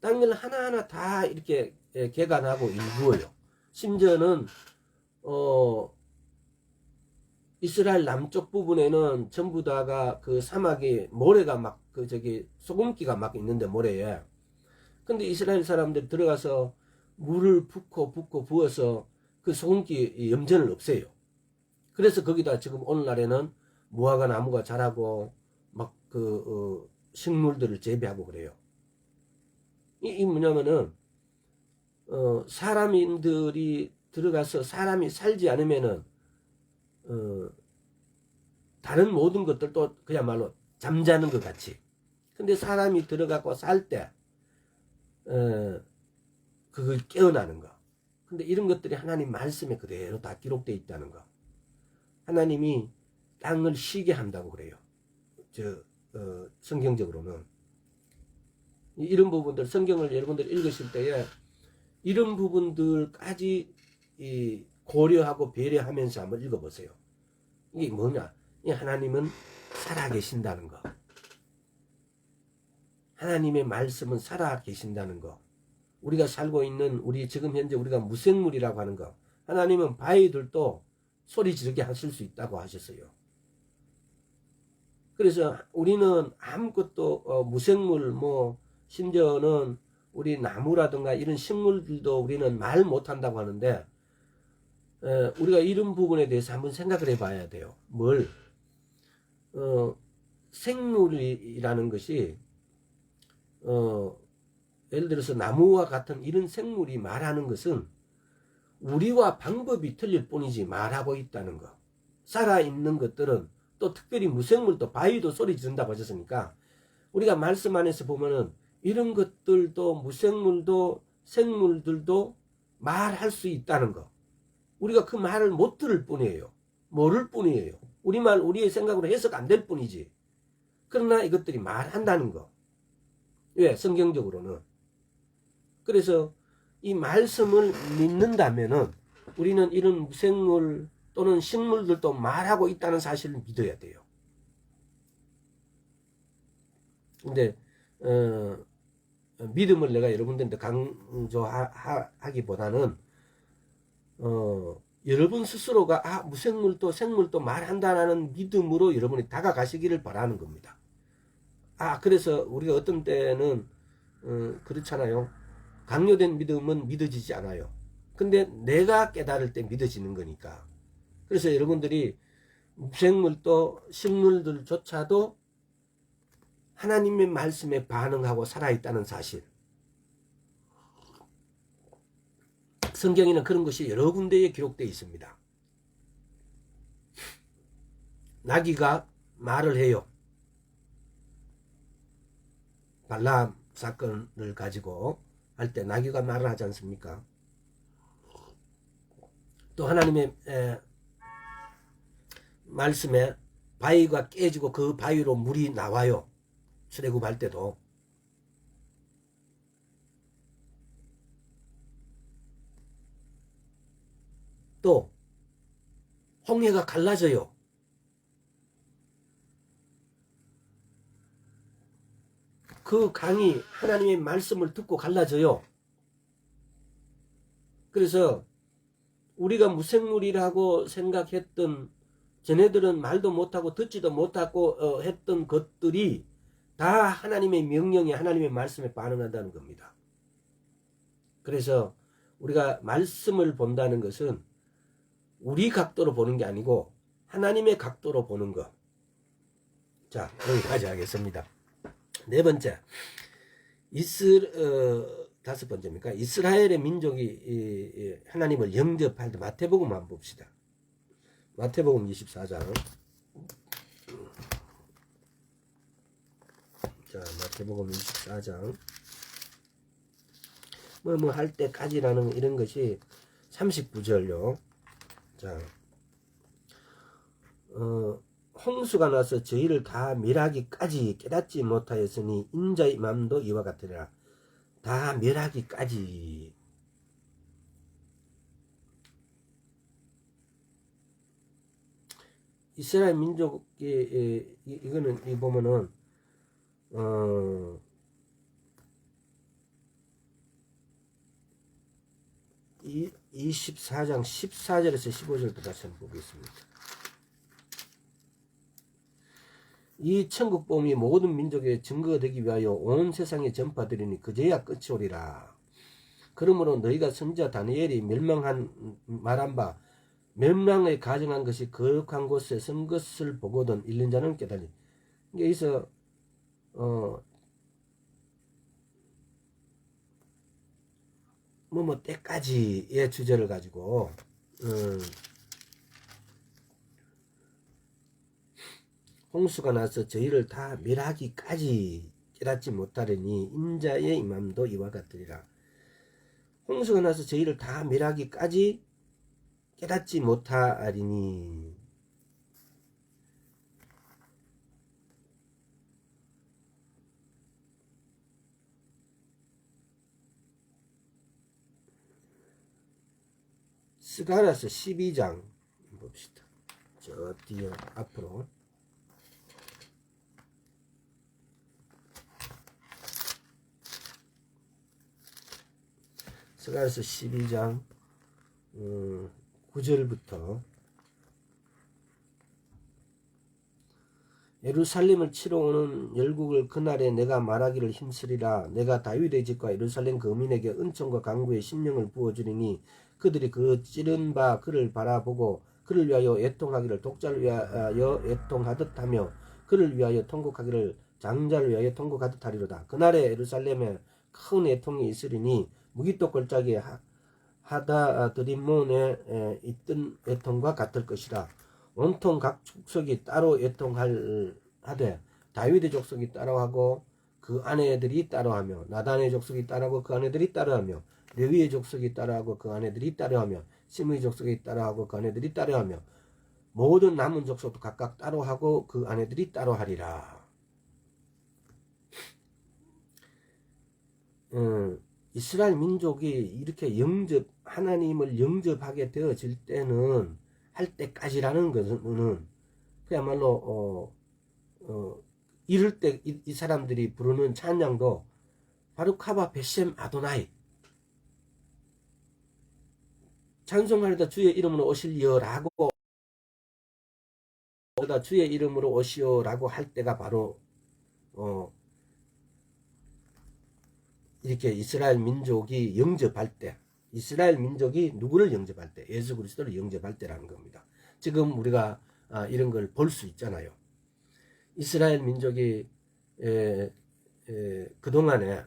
땅을 하나하나 다 이렇게 개간하고 일구어요. 심지어는 이스라엘 남쪽 부분에는 전부 다가 그 사막에 모래가 막 소금기가 막 있는데 모래에. 근데 이스라엘 사람들이 들어가서 물을 붓고 부어서 그 소금기 염전을 없애요. 그래서 거기다 지금 오늘날에는 무화과 나무가 자라고 막 식물들을 재배하고 그래요. 이 뭐냐면은 사람들이 들어가서 사람이 살지 않으면은 다른 모든 것들도 그야말로 잠자는 것 같이. 근데 사람이 들어가고 살 때 그걸 깨어나는 거. 근데 이런 것들이 하나님 말씀에 그대로 다 기록되어 있다는 거. 하나님이 땅을 쉬게 한다고 그래요. 성경적으로는. 이런 부분들, 성경을 여러분들 읽으실 때에 이런 부분들까지 고려하고 배려하면서 한번 읽어보세요. 이게 뭐냐? 하나님은 살아계신다는 거. 하나님의 말씀은 살아계신다는 거. 우리가 살고 있는 지금 현재 우리가 무생물이라고 하는 거. 하나님은 바위들도 소리 지르게 하실 수 있다고 하셨어요. 그래서 우리는 아무것도 무생물 심지어는 우리 나무라든가 이런 식물들도 우리는 말 못한다고 하는데 우리가 이런 부분에 대해서 한번 생각을 해봐야 돼요. 생물이라는 것이 예를 들어서 나무와 같은 이런 생물이 말하는 것은 우리와 방법이 틀릴 뿐이지 말하고 있다는 거. 살아있는 것들은 또 특별히 무생물도 바위도 소리 지른다고 하셨으니까 우리가 말씀 안에서 보면은 이런 것들도 무생물도 생물들도 말할 수 있다는 거. 우리가 그 말을 못 들을 뿐이에요. 모를 뿐이에요. 우리말 우리의 생각으로 해석 안 될 뿐이지. 그러나 이것들이 말한다는 거. 왜? 성경적으로는. 그래서 이 말씀을 믿는다면은 우리는 이런 무생물 또는 식물들도 말하고 있다는 사실을 믿어야 돼요. 근데 믿음을 내가 여러분들한테 강조하기보다는 여러분 스스로가 무생물도 생물도 말한다는 믿음으로 여러분이 다가가시기를 바라는 겁니다. 그래서 우리가 어떤 때는 그렇잖아요. 강요된 믿음은 믿어지지 않아요. 근데 내가 깨달을 때 믿어지는 거니까. 그래서 여러분들이 무생물도 식물들조차도 하나님의 말씀에 반응하고 살아있다는 사실. 성경에는 그런 것이 여러 군데에 기록되어 있습니다. 나귀가 말을 해요. 발람 사건을 가지고 할 때 나귀가 말을 하지 않습니까? 또 하나님의 말씀에 바위가 깨지고 그 바위로 물이 나와요. 출애굽할 때도. 또 홍해가 갈라져요. 그 강이 하나님의 말씀을 듣고 갈라져요. 그래서 우리가 무생물이라고 생각했던, 쟤네들은 말도 못하고 듣지도 못하고 했던 것들이 다 하나님의 명령에, 하나님의 말씀에 반응한다는 겁니다. 그래서 우리가 말씀을 본다는 것은 우리 각도로 보는 게 아니고 하나님의 각도로 보는 것. 자, 여기까지 하겠습니다. 네 번째, 다섯 번째입니까? 이스라엘의 민족이 하나님을 영접할 때 마태복음 한번 봅시다. 마태복음 24장. 자, 마태복음 24장. 뭐 할 때까지라는 이런 것이 39절요. 자, 홍수가 나서 저희를 다 멸하기까지 깨닫지 못하였으니 인자의 마음도 이와 같으리라. 다 멸하기까지. 이스라엘 민족의 이거는 이 보면은 24장 14절에서 15절부터 다시 한번 보겠습니다. 이 천국복음이 모든 민족의 증거가 되기 위하여 온 세상에 전파되리니 그제야 끝이 오리라. 그러므로 너희가 선지자 다니엘이 멸망한 말한 바 멸망을 가정한 것이 거룩한 곳에 선 것을 보거든 읽는 자는 깨달으니. 여기서 때까지의 주제를 가지고 홍수가 나서 저희를 다 멸하기까지 깨닫지 못하려니 인자의 임함도 이와 같으리라. 홍수가 나서 저희를 다 멸하기까지 깨닫지 못하리니. 스가랴서 12장 봅시다. 저 뒤에 앞으로. 스가랴서 12장 9절부터 예루살렘을 치러 오는 열국을 그날에 내가 말하기를 힘쓰리라. 내가 다윗의 집과 예루살렘 거민에게 은총과 강구의 심령을 부어주리니 그들이 그 찌른 바 그를 바라보고 그를 위하여 애통하기를 독자를 위하여 애통하듯 하며 그를 위하여 통곡하기를 장자를 위하여 통곡하듯 하리로다. 그날에 예루살렘에 큰 애통이 있으리니 무기토 골짜기에 하다드림몬에 있던 애통과 같을 것이라. 온통 각 족속이 따로 애통하되 다윗의 족속이 따로하고 그 아내들이 따로하며 나단의 족속이 따로하고 그 아내들이 따로하며 레위의 족속이 따로하고 그 아내들이 따로하며 시므의 족속이 따로하고 그 아내들이 따로하며 모든 남은 족속도 각각 따로하고 그 아내들이 따로하리라. 이스라엘 민족이 이렇게 하나님을 영접하게 되어질 때는 할 때까지라는 것은 그야말로 이럴 때 이 사람들이 부르는 찬양도 바루카바 베셈 아도나이 찬송하리다 주의 이름으로 오실리어라고 주의 이름으로 오시오라고 할 때가 바로 이렇게 이스라엘 민족이 영접할 때, 이스라엘 민족이 누구를 영접할 때, 예수 그리스도를 영접할 때라는 겁니다. 지금 우리가 이런 걸 볼 수 있잖아요. 이스라엘 민족이 그동안에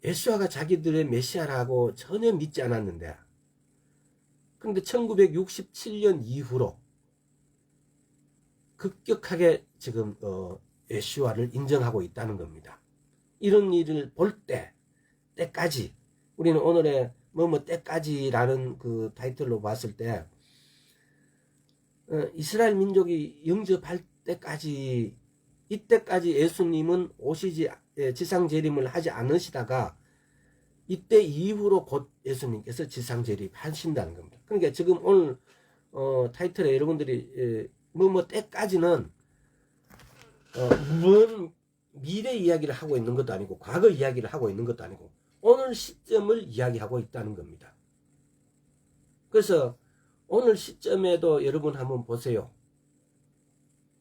예수아가 자기들의 메시아라고 전혀 믿지 않았는데, 그런데 1967년 이후로 급격하게 지금 예수아를 인정하고 있다는 겁니다. 이런 일을 볼 때까지 우리는 오늘의 때까지라는 그 타이틀로 봤을 때 이스라엘 민족이 영접할 때까지 이때까지 예수님은 오시지 지상 재림을 하지 않으시다가 이때 이후로 곧 예수님께서 지상 재림하신다는 겁니다. 그러니까 지금 오늘 타이틀에 여러분들이 때까지는 뭔 미래 이야기를 하고 있는 것도 아니고 과거 이야기를 하고 있는 것도 아니고 오늘 시점을 이야기하고 있다는 겁니다. 그래서 오늘 시점에도 여러분 한번 보세요.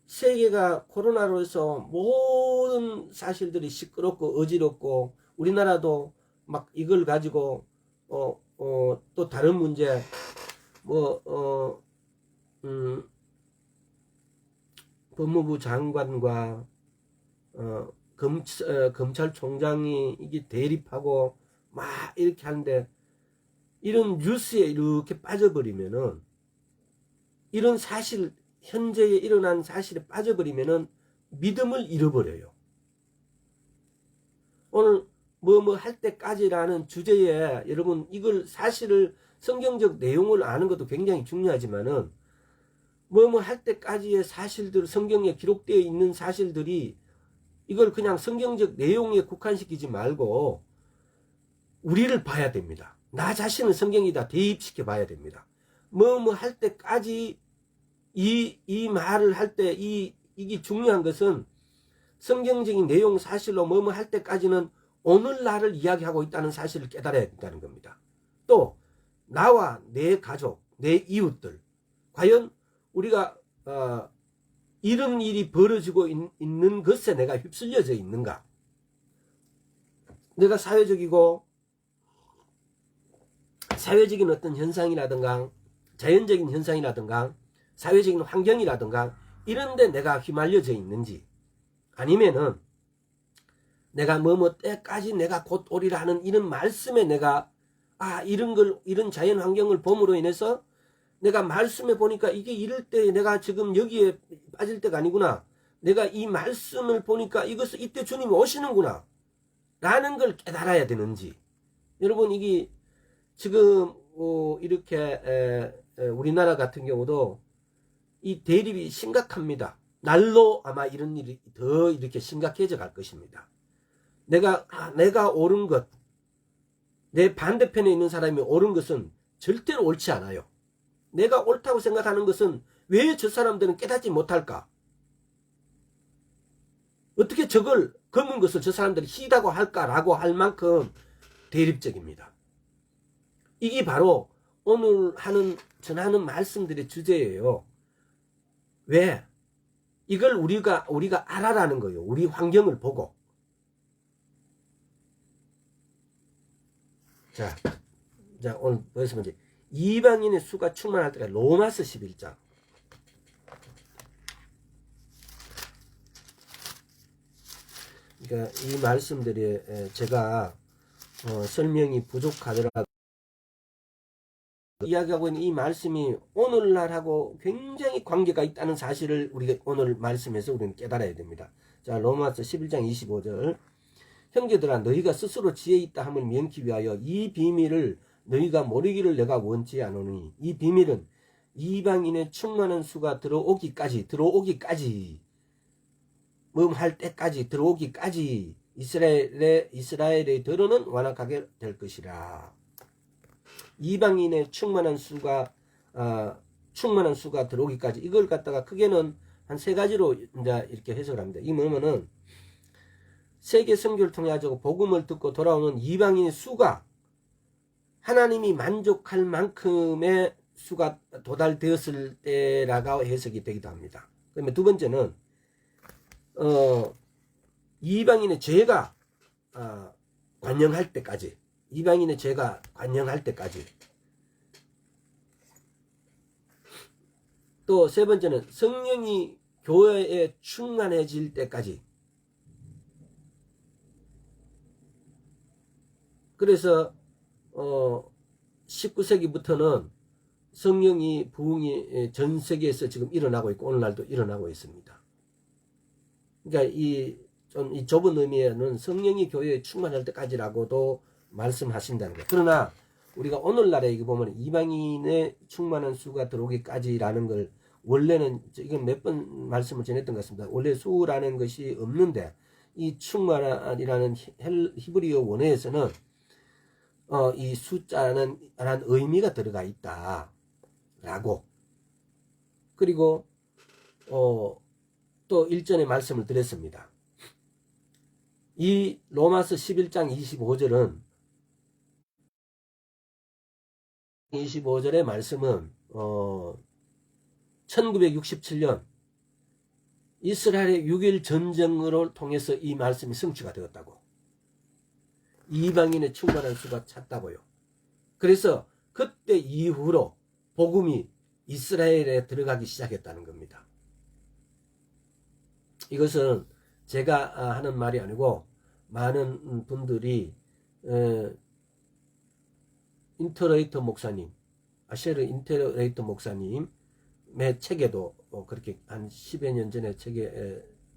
세계가 코로나로 해서 모든 사실들이 시끄럽고 어지럽고 우리나라도 막 이걸 가지고 또 다른 문제 법무부 장관과 검찰총장이 이게 대립하고 막 이렇게 하는데 이런 뉴스에 이렇게 빠져버리면은 이런 사실 현재에 일어난 사실에 빠져버리면은 믿음을 잃어버려요. 오늘 할 때까지라는 주제에 여러분 이걸 사실을 성경적 내용을 아는 것도 굉장히 중요하지만은 할 때까지의 사실들 성경에 기록되어 있는 사실들이 이걸 그냥 성경적 내용에 국한시키지 말고 우리를 봐야 됩니다. 나 자신을 성경에다 대입시켜 봐야 됩니다. 할 때까지 이 말을 할 때 이게 중요한 것은 성경적인 내용 사실로 할 때까지는 오늘날을 이야기하고 있다는 사실을 깨달아야 된다는 겁니다. 또 나와 내 가족, 내 이웃들 과연 우리가 이런 일이 벌어지고 있는 것에 내가 휩쓸려져 있는가? 내가 사회적인 어떤 현상이라든가 자연적인 현상이라든가 사회적인 환경이라든가 이런데 내가 휘말려져 있는지 아니면은 내가 때까지 내가 곧 오리라 하는 이런 말씀에 내가 이런 자연 환경을 봄으로 인해서 내가 말씀에 보니까 이게 이럴 때 내가 지금 여기에 빠질 때가 아니구나. 내가 이 말씀을 보니까 이것을 이때 주님이 오시는구나. 라는 걸 깨달아야 되는지. 여러분 이게 지금 이렇게 우리나라 같은 경우도 이 대립이 심각합니다. 날로 아마 이런 일이 더 이렇게 심각해져 갈 것입니다. 내가 옳은 것, 내 반대편에 있는 사람이 옳은 것은 절대로 옳지 않아요. 내가 옳다고 생각하는 것은 왜 저 사람들은 깨닫지 못할까? 어떻게 저걸 검은 것을 저 사람들이 희다고 할까라고 할 만큼 대립적입니다. 이게 바로 오늘 전하는 말씀들의 주제예요. 왜? 이걸 우리가 알아라는 거예요. 우리 환경을 보고. 자 오늘 벌써 문제. 이방인의 수가 충만할 때가 로마서 11장. 그러니까 이 말씀들이 제가 설명이 부족하더라도 이야기하고 있는 이 말씀이 오늘날하고 굉장히 관계가 있다는 사실을 우리가 오늘 말씀에서 우리는 깨달아야 됩니다. 자, 로마서 11장 25절. 형제들아 너희가 스스로 지혜 있다 함을 명키 위하여 이 비밀을 너희가 모르기를 내가 원치 않으니 이 비밀은 이방인의 충만한 수가 들어오기까지 할 때까지 들어오기까지 이스라엘의 더러는 완악하게 될 것이라. 이방인의 충만한 수가 들어오기까지, 이걸 갖다가 크게는 한 세 가지로 이제 이렇게 해석을 합니다. 이 뭐냐면은 세계 선교를 통해 가지고 복음을 듣고 돌아오는 이방인의 수가 하나님이 만족할 만큼의 수가 도달되었을 때라고 해석이 되기도 합니다. 그러면 두 번째는 이방인의 죄가 관영할 때까지, 이방인의 죄가 관영할 때까지. 또 세 번째는 성령이 교회에 충만해질 때까지. 그래서 19세기부터는 성령이 부흥이 전 세계에서 지금 일어나고 있고 오늘날도 일어나고 있습니다. 그러니까 이 좁은 의미에는 성령이 교회에 충만할 때까지라고도 말씀하신다는 거예요. 그러나 우리가 오늘날에 이거 보면 이방인의 충만한 수가 들어오기까지라는 걸, 원래는 이건 몇 번 말씀을 전했던 것 같습니다. 원래 수라는 것이 없는데 이 충만이라는 히브리어 원어에서는 이 숫자는 라는 의미가 들어가 있다 라고. 그리고 또 일전에 말씀을 드렸습니다. 이 로마서 11장 25절의 말씀은 1967년 이스라엘의 6.1 전쟁으로 통해서 이 말씀이 성취가 되었다고. 이방인의 충만한 수가 찼다고요. 그래서 그때 이후로 복음이 이스라엘에 들어가기 시작했다는 겁니다. 이것은 제가 하는 말이 아니고 많은 분들이 인터레이터 목사님, 아셰르 인터레이터 목사님의 책에도 그렇게 한 10여 년 전에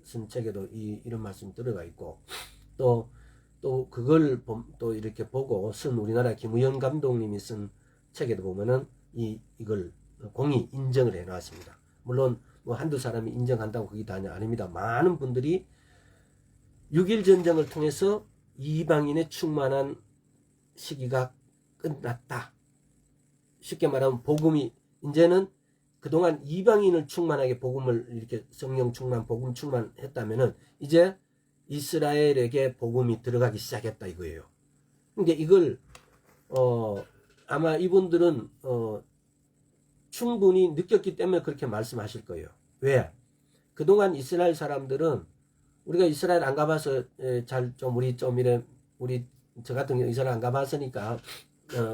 쓴 책에도 이런 말씀이 들어가 있고, 또 그걸 또 이렇게 보고 쓴 우리나라 김우영 감독님이 쓴 책에도 보면은 이걸 공히 인정을 해 놨습니다. 물론 뭐 한두 사람이 인정한다고 그게 다냐 아닙니다. 많은 분들이 6.1 전쟁을 통해서 이방인의 충만한 시기가 끝났다. 쉽게 말하면 복음이 이제는 그동안 이방인을 충만하게 복음을 이렇게 성령 충만, 복음 충만했다면은 이제 이스라엘에게 복음이 들어가기 시작했다 이거예요. 그러니까 이걸 아마 이분들은 충분히 느꼈기 때문에 그렇게 말씀하실 거예요. 왜? 그동안 이스라엘 사람들은, 우리가 이스라엘 안 가봐서 우리 저 같은 경우 이스라엘 안 가봤으니까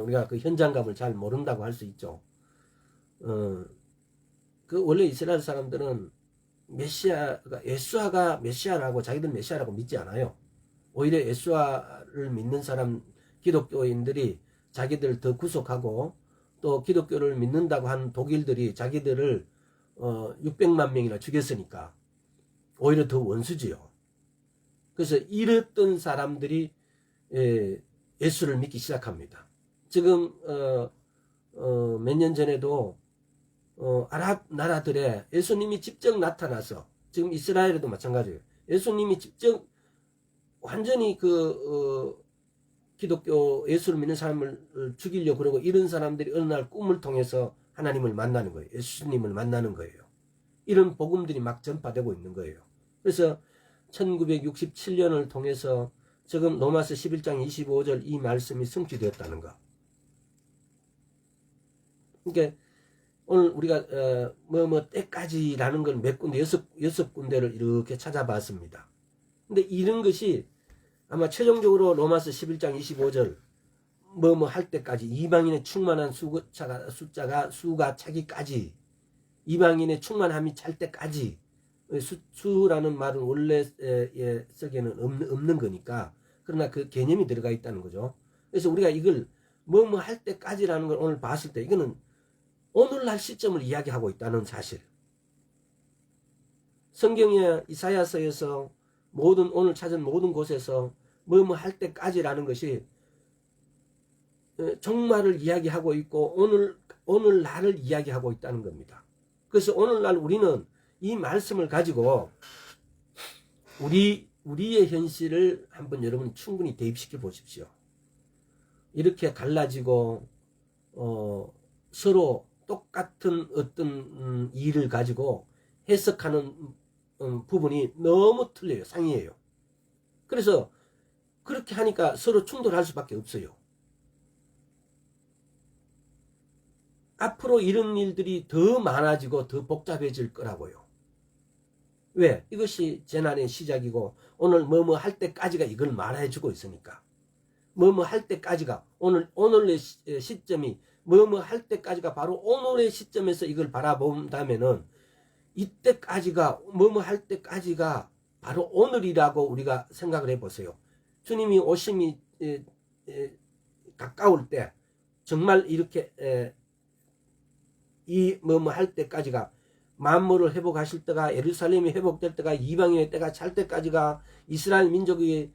우리가 그 현장감을 잘 모른다고 할 수 있죠. 그 원래 이스라엘 사람들은 예수아가 메시아라고, 자기들 메시아라고 믿지 않아요. 오히려 예수아를 믿는 사람, 기독교인들이 자기들 더 구속하고, 또 기독교를 믿는다고 한 독일들이 자기들을 600만 명이나 죽였으니까 오히려 더 원수지요. 그래서 이랬던 사람들이 예수를 믿기 시작합니다. 지금 몇 년 전에도 아랍 나라들에 예수님이 직접 나타나서, 지금 이스라엘에도 마찬가지예요. 예수님이 직접 완전히 기독교 예수를 믿는 사람을 죽이려고 그러고, 이런 사람들이 어느 날 꿈을 통해서 하나님을 만나는 거예요. 예수님을 만나는 거예요. 이런 복음들이 막 전파되고 있는 거예요. 그래서 1967년을 통해서 지금 로마서 11장 25절 이 말씀이 성취되었다는 거. 그러니까 오늘 우리가 때까지라는 걸 몇 군데, 여섯 군데를 이렇게 찾아봤습니다. 근데 이런 것이 아마 최종적으로 로마서 11장 25절 할 때까지, 이방인의 충만한 수가 차기까지, 이방인의 충만함이 찰 때까지, 수라는 말은 원래 속에는 없는 거니까, 그러나 그 개념이 들어가 있다는 거죠. 그래서 우리가 이걸 뭐뭐 할 때까지라는 걸 오늘 봤을 때 이거는 오늘날 시점을 이야기하고 있다는 사실. 성경의 이사야서에서 모든 오늘 찾은 모든 곳에서 뭐뭐 할 때까지라는 것이 종말을 이야기하고 있고 오늘날을 이야기하고 있다는 겁니다. 그래서 오늘날 우리는 이 말씀을 가지고 우리의 현실을 한번 여러분 충분히 대입시켜 보십시오. 이렇게 갈라지고 서로 똑같은 어떤 일을 가지고 해석하는 부분이 너무 틀려요. 상이에요. 그래서 그렇게 하니까 서로 충돌할 수밖에 없어요. 앞으로 이런 일들이 더 많아지고 더 복잡해질 거라고요. 왜? 이것이 재난의 시작이고 오늘 뭐뭐 할 때까지가 이걸 말해주고 있으니까. 뭐뭐 할 때까지가 오늘의 시점이 뭐뭐 할 때까지가 바로 오늘의 시점에서 이걸 바라본다면은 이때까지가 뭐뭐 할 때까지가 바로 오늘이라고 우리가 생각을 해보세요. 주님이 오심이 가까울 때 정말 이렇게 이 뭐뭐 할 때까지가 만물을 회복하실 때가 예루살렘이 회복될 때가 이방인의 때가 찰 때까지가 이스라엘 민족이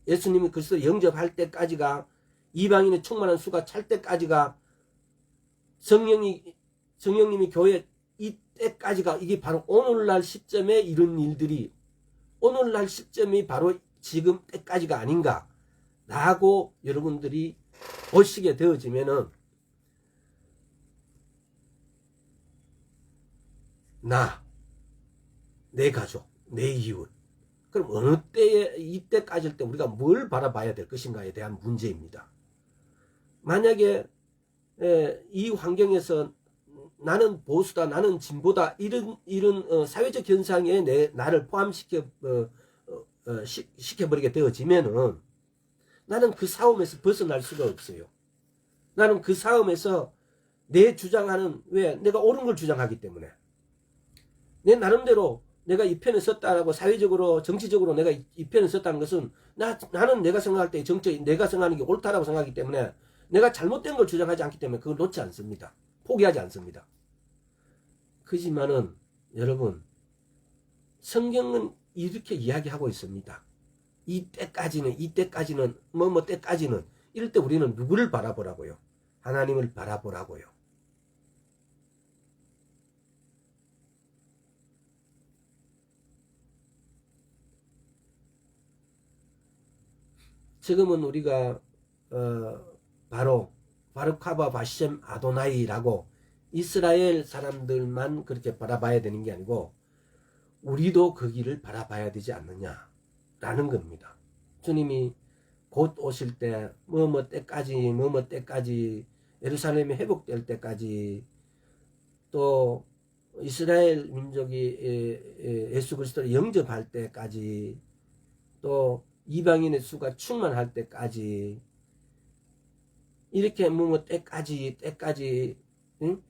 예수님이 그리스도 영접할 때까지가 이방인의 충만한 수가 찰 때까지가 성령님이 교회 이때까지가 이게 바로 오늘날 시점에 이런 일들이 오늘날 시점이 바로 지금 때까지가 아닌가 라고 여러분들이 보시게 되어지면은 내 가족, 내 이웃 그럼 어느 때에 이때까지일 때 우리가 뭘 바라봐야 될 것인가에 대한 문제입니다. 만약에 이 환경에서 나는 보수다, 나는 진보다 이런 사회적 현상에 나를 시켜버리게 되어지면은 나는 그 싸움에서 벗어날 수가 없어요. 나는 그 싸움에서 내 주장하는 왜 내가 옳은 걸 주장하기 때문에 내 나름대로 내가 이 편에 섰다라고 사회적으로 정치적으로 내가 이 편에 섰다는 것은 나는 내가 생각할 때 내가 생각하는 게 옳다라고 생각하기 때문에 내가 잘못된 걸 주장하지 않기 때문에 그걸 놓지 않습니다. 포기하지 않습니다. 그지만은 여러분 성경은 이렇게 이야기하고 있습니다. 이때까지는 뭐뭐 때까지는 이럴 때 우리는 누구를 바라보라고요? 하나님을 바라보라고요. 지금은 우리가 바로 바르카바 바셈 아도나이라고 이스라엘 사람들만 그렇게 바라봐야 되는 게 아니고 우리도 그 길을 바라봐야 되지 않느냐라는 겁니다. 주님이 곧 오실 때 뭐뭐 때까지 예루살렘이 회복될 때까지 또 이스라엘 민족이 예수 그리스도를 영접할 때까지 또 이방인의 수가 충만할 때까지 이렇게 뭐뭐 때까지 응?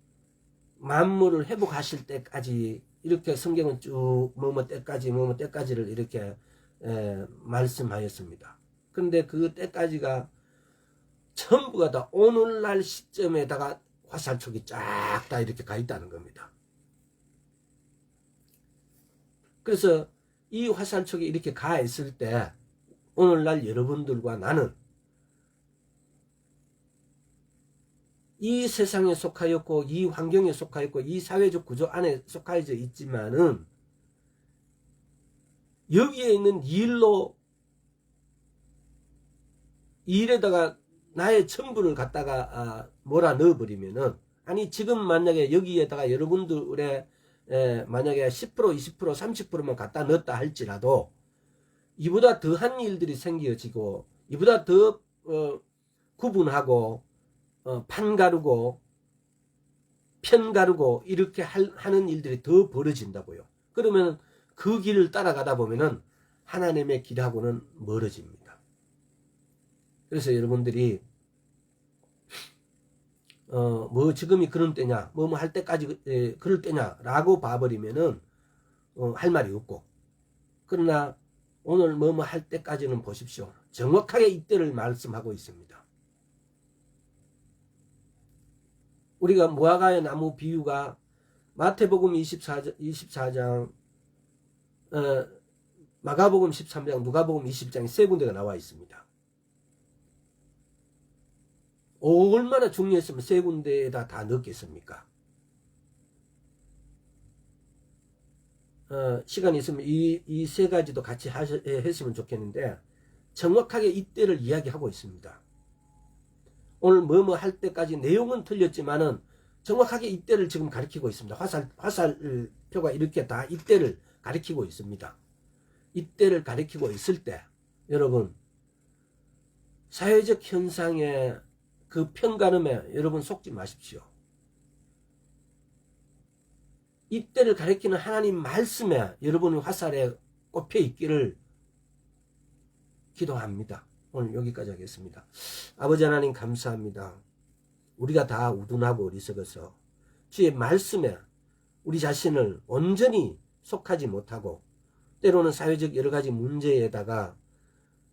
만물을 회복하실 때까지 이렇게 성경은 쭉 뭐뭐 때까지를 이렇게 말씀하였습니다. 그런데 그 때까지가 전부가 다 오늘날 시점에다가 화살촉이 쫙 다 이렇게 가 있다는 겁니다. 그래서 이 화살촉이 이렇게 가 있을 때 오늘날 여러분들과 나는 이 세상에 속하였고 이 환경에 속하였고 이 사회적 구조 안에 속하여져 있지만은 여기에 있는 일에다가 나의 전부를 갖다가 몰아 넣어버리면은 아니 지금 만약에 여기에다가 여러분들의 만약에 10% 20% 30%만 갖다 넣었다 할지라도 이보다 더한 일들이 생겨지고 이보다 더 구분하고 판 가르고 편 가르고 이렇게 하는 일들이 더 벌어진다고요. 그러면 그 길을 따라가다 보면은 하나님의 길하고는 멀어집니다. 그래서 여러분들이 뭐 지금이 그런 때냐 뭐 할 때까지 그럴 때냐라고 봐버리면은 할 말이 없고 그러나 오늘 뭐뭐 할 때까지는 보십시오. 정확하게 이때를 말씀하고 있습니다. 우리가 무화과의 나무 비유가 마태복음 24장, 마가복음 13장, 누가복음 20장에 세 군데가 나와 있습니다. 얼마나 중요했으면 세 군데에다 다 넣겠습니까? 시간이 있으면 이 세 가지도 같이 했으면 좋겠는데, 정확하게 이때를 이야기하고 있습니다. 오늘 뭐뭐 할 때까지 내용은 틀렸지만은 정확하게 이때를 지금 가리키고 있습니다. 화살표가 이렇게 다 이때를 가리키고 있습니다. 이때를 가리키고 있을 때 여러분, 사회적 현상의 그 편가름에 여러분 속지 마십시오. 이때를 가리키는 하나님 말씀에 여러분의 화살에 꼽혀 있기를 기도합니다. 오늘 여기까지 하겠습니다. 아버지 하나님 감사합니다. 우리가 다 우둔하고 어리석어서 주의 말씀에 우리 자신을 온전히 속하지 못하고 때로는 사회적 여러 가지 문제에다가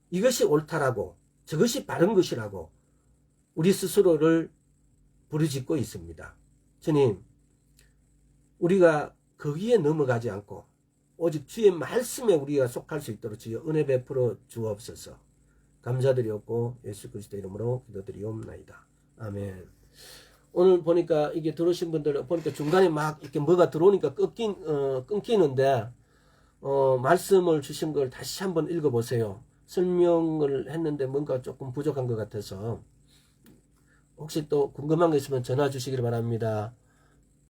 이것이 옳다라고 저것이 바른 것이라고 우리 스스로를 부르짖고 있습니다. 주님, 우리가 거기에 넘어가지 않고 오직 주의 말씀에 우리가 속할 수 있도록 주여 은혜 베풀어 주옵소서. 감사드렸고 예수 그리스도 이름으로 기도드리옵나이다. 아멘. 오늘 보니까 이게 들으신 분들 보니까 중간에 막 이렇게 뭐가 들어오니까 끊기는데 말씀을 주신 걸 다시 한번 읽어보세요. 설명을 했는데 뭔가 조금 부족한 것 같아서 혹시 또 궁금한 거 있으면 전화 주시길 바랍니다.